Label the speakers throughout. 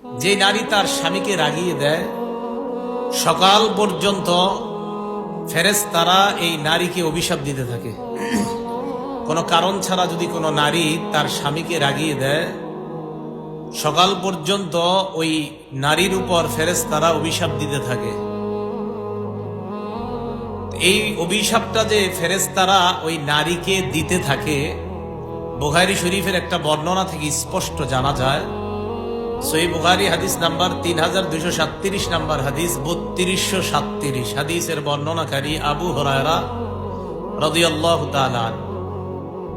Speaker 1: যে নারী তার স্বামীকে রাগিয়ে দেয়, সকাল পর্যন্ত ফেরেশতারা এই নারীকে অভিশাপ দিতে থাকে। কোনো কারণ ছাড়া যদি কোনো নারী তার স্বামীকে রাগিয়ে দেয়, সকাল পর্যন্ত ওই নারীর উপর ফেরেশতারা অভিশাপ দিতে থাকে। এই অভিশাপটা যে ফেরেশতারা ওই নারীকে দিতে থাকে, বুখারী শরীফের একটা বর্ণনা থেকে স্পষ্ট জানা যায়। সহিহ বুখারী হাদিস নাম্বার 3237 নাম্বার হাদিস, 3237 হাদিসের বর্ণনাকারী আবু হুরায়রা রাদিয়াল্লাহু তাআলা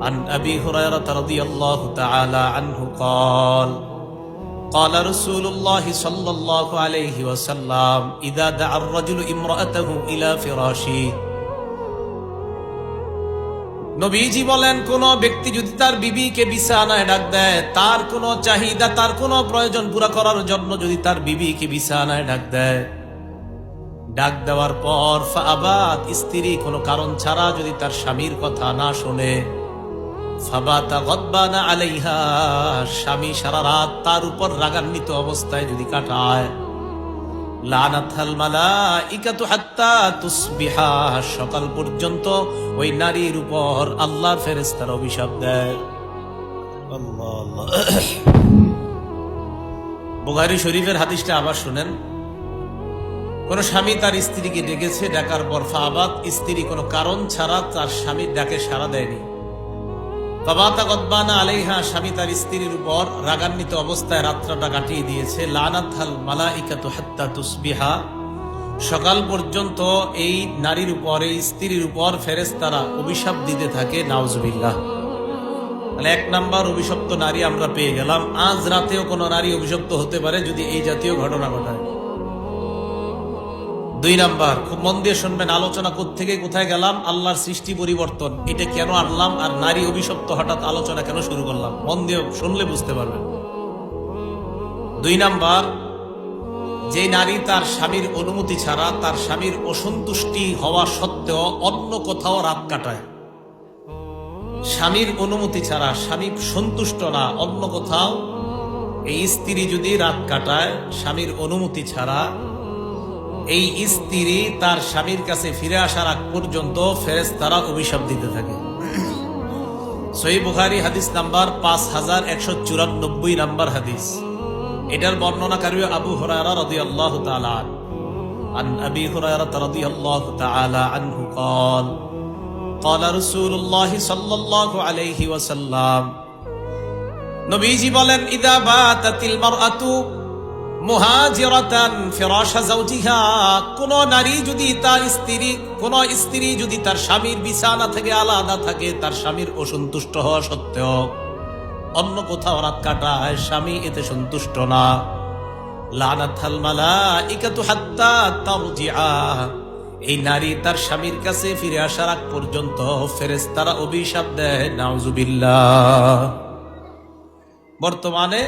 Speaker 1: আন আবি হুরায়রা রাদিয়াল্লাহু তাআলা আনহু قال قال رسول الله صلى الله عليه وسلم إذا دعا الرجل امرأته إلى فراشه। নবীজি বলেন, কোন ব্যক্তি যদি তার বিবিকে বিছানায় ডাক দেয়, তার কোন চাহিদা, তার কোন প্রয়োজন পুরা করার জন্য যদি তার বিবিকে বিছানায় ডাক দেয়, ডাক দেওয়ার পর ফাবাত, স্ত্রী কোনো কারণ ছাড়া যদি তার স্বামীর কথা না শোনে, ফাবাতা গদবানা আলাইহা, স্বামী সারা রাত তার উপর রাগান্বিত অবস্থায় যদি কাটায়, লানাতাল মালাইকাতু হাত্তা তুসবিহা, সকাল পর্যন্ত ওই নারীর উপর আল্লাহর ফেরেশতারা অভিশাপ দেয়। আল্লাহ আল্লাহ। বুখারী শরীফের হাদিসটা আবার শুনেন। কোন স্বামী তার স্ত্রীকে ডেকেছে, ডাকার পর ফাবাত, স্ত্রী কোনো কারণ ছাড়া তার স্বামীর ডাকে সাড়া দেয়নি, ফাবাতা গদবানা আলাইহা, স্বামী তার স্ত্রীর উপর রাগান্বিত অবস্থায় রাত্রটা কাটিয়ে দিয়েছে, লানাতাল মালাইকাতু হাত্তা তুসবিহা, সকাল পর্যন্ত এই নারীর উপর, এই স্ত্রীর উপর ফেরেশতারা অভিশাপ দিতে থাকে। নাউজুবিল্লাহ। তাহলে এক নাম্বার অভিশপ্ত নারী আমরা পেয়ে গেলাম। আজ রাতেও কোন নারী অভিশপ্ত হতে পারে যদি এই জাতীয় ঘটনা ঘটায়। দুই নাম্বার, খুব মন দিয়ে শুনবেন, আলোচনা কোত্থেকে কোথায় গেলাম, আল্লাহর সৃষ্টি পরিবর্তন, এটা কেন আনলাম, আর নারী অভিশপ্ত হঠাৎ আলোচনা কেন শুরু করলাম, মন দিয়ে শুনলে বুঝতে পারবেন। দুই নাম্বার, যে নারী তার স্বামীর অনুমতি ছাড়া, তার স্বামীর অসন্তুষ্টি হওয়া সত্ত্বেও অন্য কোথাও রাত কাটায়, স্বামীর অনুমতি ছাড়া, স্বামী সন্তুষ্ট না, অন্য কোথাও এই স্ত্রী যদি রাত কাটায় স্বামীর অনুমতি ছাড়া, এই স্ত্রী তার স্বামীর কাছে ফিরে আসার আগ পর্যন্ত ফেরেশতারা অভিশাপ দিতে থাকে। সহিহ বুখারী হাদিস নাম্বার 5194 নাম্বার হাদিস। এটার বর্ণনাকারী আবু হুরায়রা রাদিয়াল্লাহু তাআলা আন আবি হুরায়রা রাদিয়াল্লাহু তাআলা আনহু قال قال رسول الله صلى الله عليه وسلم, নবীজি বলেন, ইদা বাতাতিল মারআতু মুহাজিরাতান ফিরাশা যাওজিহা, কোন নারী যদি তার স্ত্রী, কোন স্ত্রী যদি তার স্বামীর বিছানা থেকে আলাদা থাকে, তার স্বামীর অসন্তুষ্ট হওয়া সত্ত্বেও অন্য কোথাও রাত কাটায়, স্বামী এতে সন্তুষ্ট না, লানাতাল মালাইকাতু হাত্তা তারজিআ, এই নারী তার স্বামীর কাছে ফিরে আসার আগ পর্যন্ত ফেরেশতারা অভিশাপ দেয়। নাউজুবিল্লাহ। বর্তমানে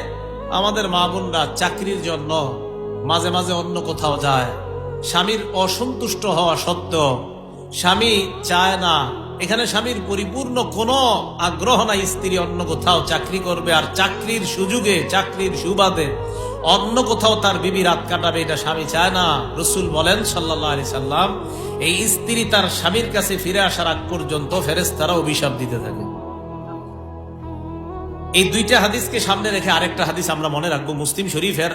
Speaker 1: আমাদের মা বোনরা চাকরির জন্য মাঝে মাঝে অন্য কোথাও যায়, স্বামীর অসন্তুষ্ট হওয়া সত্ত্বেও স্বামী চায় না, এখানে স্বামীর পরিপূর্ণ কোনো আগ্রহ নাই, স্ত্রী অন্য কোথাও চাকরি করবে, আর চাকরির সুযোগে, চাকরির সুবাদে অন্য কোথাও তার বিবি রাত কাটাবে, এটা স্বামী চায় না। রাসূল বলেন সাল্লাল্লাহু আলাইহি সাল্লাম, এই স্ত্রী তার স্বামীর কাছে ফিরে আসার আগ পর্যন্ত ফেরেশতারা অভিশাপ দিতে থাকে। এই দুইটা হাদিসকে সামনে রেখে আরেকটা হাদিস আমরা মনে রাখবো, মুসলিম শরীফের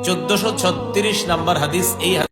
Speaker 1: 1436 নাম্বার হাদিস। এই